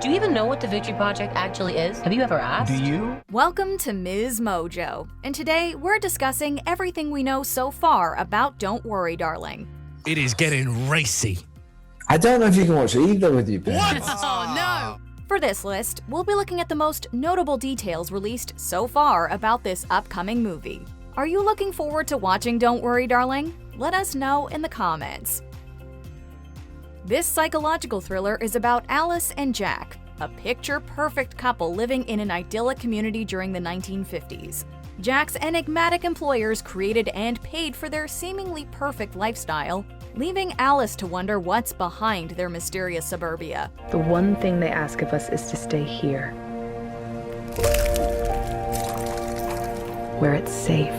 Do you even know what the Victory Project actually is? Have you ever asked? Do you? Welcome to MsMojo, and today we're discussing everything we know so far about Don't Worry, Darling. It is getting racy. I don't know if you can watch either with your parents. What? Oh, no! For this list, we'll be looking at the most notable details released so far about this upcoming movie. Are you looking forward to watching Don't Worry, Darling? Let us know in the comments. This psychological thriller is about Alice and Jack, a picture-perfect couple living in an idyllic community during the 1950s. Jack's enigmatic employers created and paid for their seemingly perfect lifestyle, leaving Alice to wonder what's behind their mysterious suburbia. The one thing they ask of us is to stay here, where it's safe.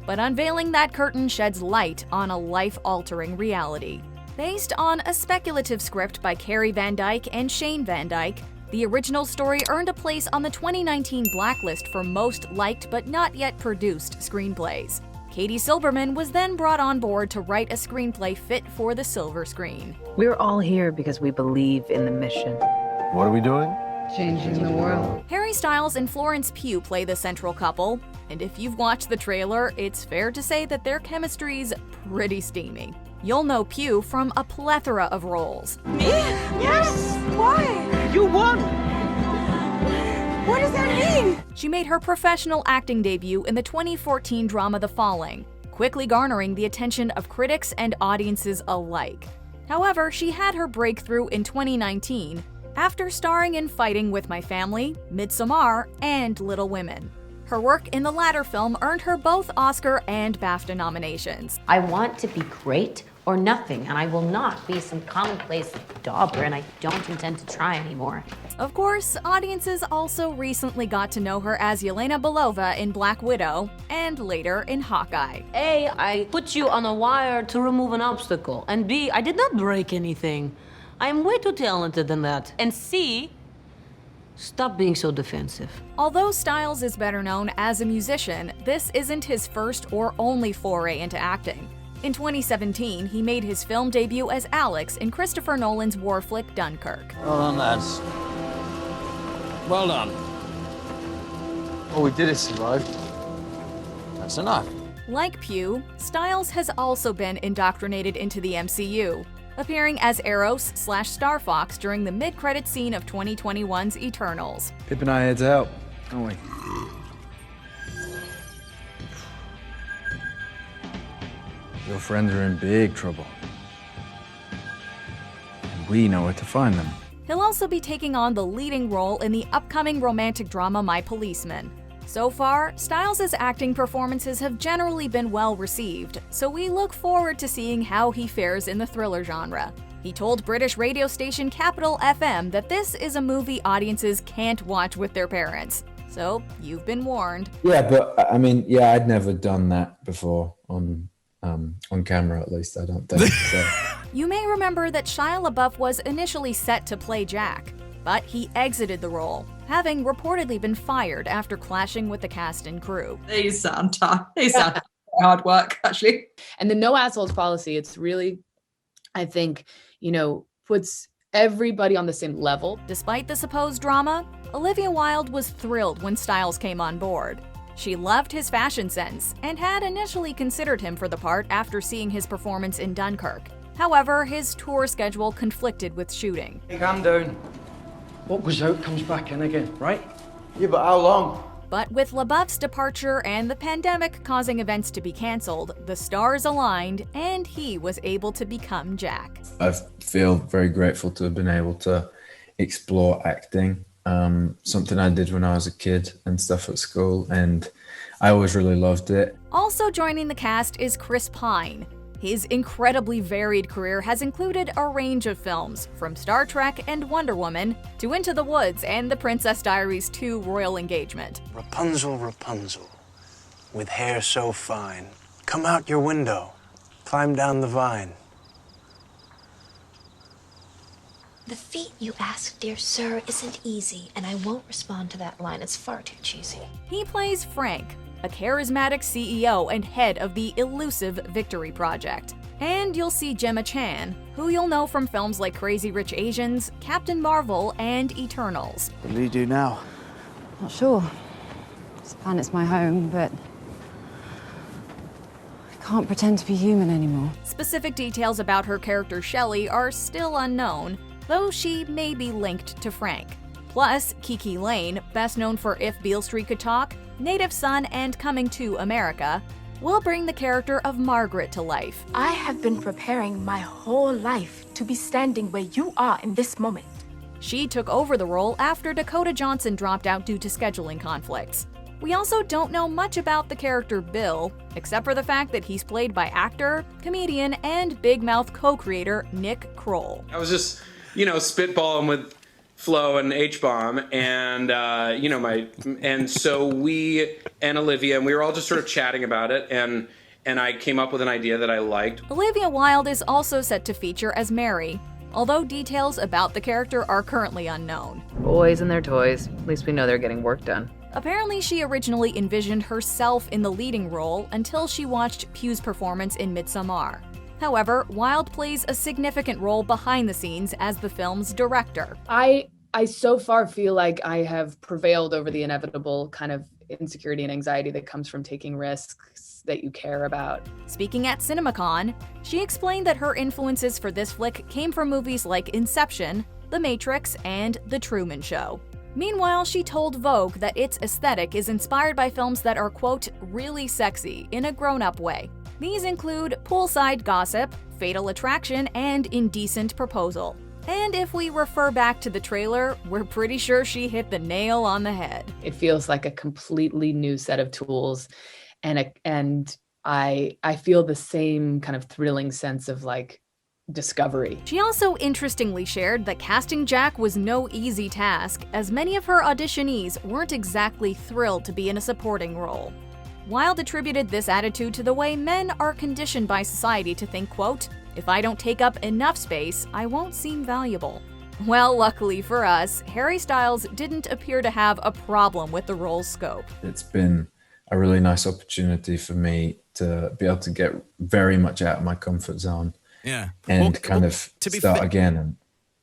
But unveiling that curtain sheds light on a life-altering reality. Based on a speculative script by Carrie Van Dyke and Shane Van Dyke, the original story earned a place on the 2019 blacklist for most liked but not yet produced screenplays. Katie Silberman was then brought on board to write a screenplay fit for the silver screen. We're all here because we believe in the mission. What are we doing? Changing the world. Harry Styles and Florence Pugh play the central couple, and if you've watched the trailer, it's fair to say that their chemistry's pretty steamy. You'll know Pugh from a plethora of roles. Me? Yes! Why? You won! What does that mean? She made her professional acting debut in the 2014 drama The Falling, quickly garnering the attention of critics and audiences alike. However, she had her breakthrough in 2019 after starring in Fighting with My Family, Midsommar, and Little Women. Her work in the latter film earned her both Oscar and BAFTA nominations. I want to be great or nothing, and I will not be some commonplace dauber, and I don't intend to try anymore. Of course, audiences also recently got to know her as Yelena Belova in Black Widow, and later in Hawkeye. A, I put you on a wire to remove an obstacle, and B, I did not break anything. I am way too talented than that. And C, stop being so defensive. Although Styles is better known as a musician, this isn't his first or only foray into acting. In 2017, he made his film debut as Alex in Christopher Nolan's war flick Dunkirk. Well done, lads. Well done. All we did is survive. That's enough. Like Pugh, Styles has also been indoctrinated into the MCU, appearing as Eros/Star Fox during the mid-credit scene of 2021's Eternals. Pip and I head to help, don't we? Your friends are in big trouble. And we know where to find them. He'll also be taking on the leading role in the upcoming romantic drama My Policeman. So far, Styles' acting performances have generally been well received, so we look forward to seeing how he fares in the thriller genre. He told British radio station Capital FM that this is a movie audiences can't watch with their parents. So, you've been warned. Yeah, but I mean, yeah, I'd never done that before on camera, at least, I don't think. So. You may remember that Shia LaBeouf was initially set to play Jack, but he exited the role, having reportedly been fired after clashing with the cast and crew. They sound tough. They sound hard work, actually. And the no assholes policy, it's really, I think, puts everybody on the same level. Despite the supposed drama, Olivia Wilde was thrilled when Styles came on board. She loved his fashion sense and had initially considered him for the part after seeing his performance in Dunkirk. However, his tour schedule conflicted with shooting. Hey, calm down. What goes out comes back in again, right? Yeah, but how long? But with LaBeouf's departure and the pandemic causing events to be cancelled, the stars aligned and he was able to become Jack. I feel very grateful to have been able to explore acting. Something I did when I was a kid and stuff at school, and I always really loved it. Also joining the cast is Chris Pine. His incredibly varied career has included a range of films, from Star Trek and Wonder Woman to Into the Woods and The Princess Diaries 2 Royal Engagement. Rapunzel, Rapunzel, with hair so fine, come out your window, climb down the vine. The feat you ask, dear sir, isn't easy, and I won't respond to that line. It's far too cheesy. He plays Frank, a charismatic CEO and head of the elusive Victory Project. And you'll see Gemma Chan, who you'll know from films like Crazy Rich Asians, Captain Marvel, and Eternals. What do you do now? Not sure. This planet's my home, but I can't pretend to be human anymore. Specific details about her character Shelley are still unknown, though she may be linked to Frank. Plus, Kiki Lane, best known for If Beale Street Could Talk, Native Son, and Coming to America, will bring the character of Margaret to life. I have been preparing my whole life to be standing where you are in this moment. She took over the role after Dakota Johnson dropped out due to scheduling conflicts. We also don't know much about the character Bill, except for the fact that he's played by actor, comedian, and Big Mouth co-creator Nick Kroll. I was just, spitballing with Flo and H-Bomb, and and so we and Olivia, and we were all just sort of chatting about it, and I came up with an idea that I liked. Olivia Wilde is also set to feature as Mary, although details about the character are currently unknown. Boys and their toys. At least we know they're getting work done. Apparently, she originally envisioned herself in the leading role until she watched Pugh's performance in Midsommar. However, Wilde plays a significant role behind the scenes as the film's director. I so far feel like I have prevailed over the inevitable kind of insecurity and anxiety that comes from taking risks that you care about. Speaking at CinemaCon, she explained that her influences for this flick came from movies like Inception, The Matrix, and The Truman Show. Meanwhile, she told Vogue that its aesthetic is inspired by films that are, quote, really sexy in a grown-up way. These include Poolside Gossip, Fatal Attraction, and Indecent Proposal. And if we refer back to the trailer, we're pretty sure she hit the nail on the head. It feels like a completely new set of tools, and I feel the same kind of thrilling sense of like discovery. She also interestingly shared that casting Jack was no easy task, as many of her auditionees weren't exactly thrilled to be in a supporting role. Wilde attributed this attitude to the way men are conditioned by society to think, quote, if I don't take up enough space, I won't seem valuable. Well, luckily for us, Harry Styles didn't appear to have a problem with the role's scope. It's been a really nice opportunity for me to be able to get very much out of my comfort zone. Yeah. And start again, and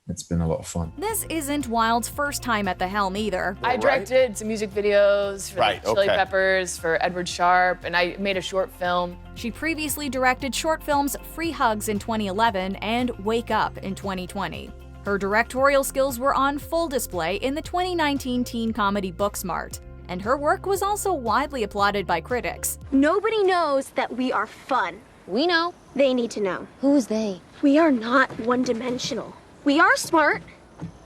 it's been a lot of fun. This isn't Wilde's first time at the helm either. I directed some music videos for the Chili Peppers, for Edward Sharpe, and I made a short film. She previously directed short films Free Hugs in 2011 and Wake Up in 2020. Her directorial skills were on full display in the 2019 teen comedy Booksmart, and her work was also widely applauded by critics. Nobody knows that we are fun. We know. They need to know. Who's they? We are not one-dimensional. We are smart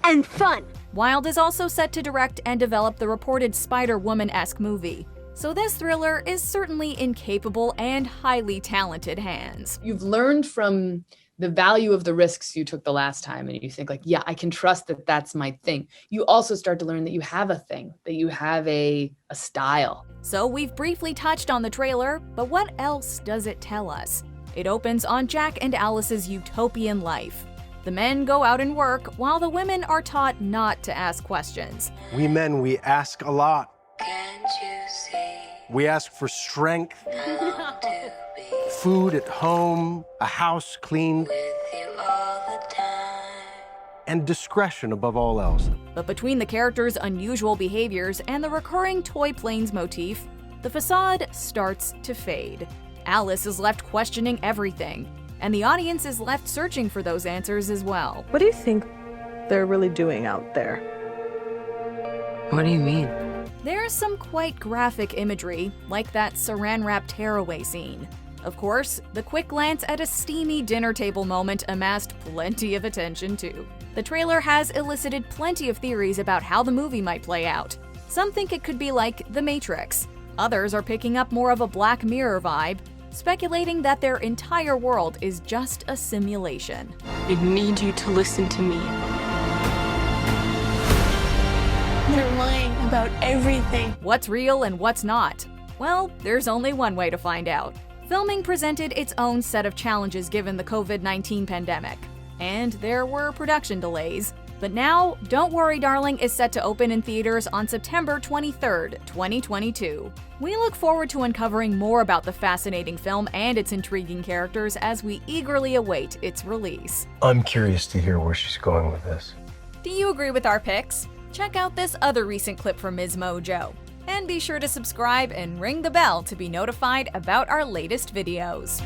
and fun. Wilde is also set to direct and develop the reported Spider-Woman-esque movie, so this thriller is certainly in capable and highly talented hands. You've learned from the value of the risks you took the last time, and you think like, yeah, I can trust that that's my thing. You also start to learn that you have a thing, that you have a style. So we've briefly touched on the trailer, but what else does it tell us? It opens on Jack and Alice's utopian life. The men go out and work, while the women are taught not to ask questions. We men, we ask a lot. Can't you see? We ask for strength, food at home, a house cleaned, With you all the time. and discretion above all else. But between the characters' unusual behaviors and the recurring toy planes motif, the facade starts to fade. Alice is left questioning everything, and the audience is left searching for those answers as well. What do you think they're really doing out there? What do you mean? There's some quite graphic imagery, like that saran-wrap tearaway scene. Of course, the quick glance at a steamy dinner table moment amassed plenty of attention too. The trailer has elicited plenty of theories about how the movie might play out. Some think it could be like The Matrix. Others are picking up more of a Black Mirror vibe, speculating that their entire world is just a simulation. I need you to listen to me. They're lying about everything. What's real and what's not? Well, there's only one way to find out. Filming presented its own set of challenges given the COVID-19 pandemic, and there were production delays. But now, Don't Worry Darling is set to open in theaters on September 23rd, 2022. We look forward to uncovering more about the fascinating film and its intriguing characters as we eagerly await its release. I'm curious to hear where she's going with this. Do you agree with our picks? Check out this other recent clip from MsMojo. And be sure to subscribe and ring the bell to be notified about our latest videos.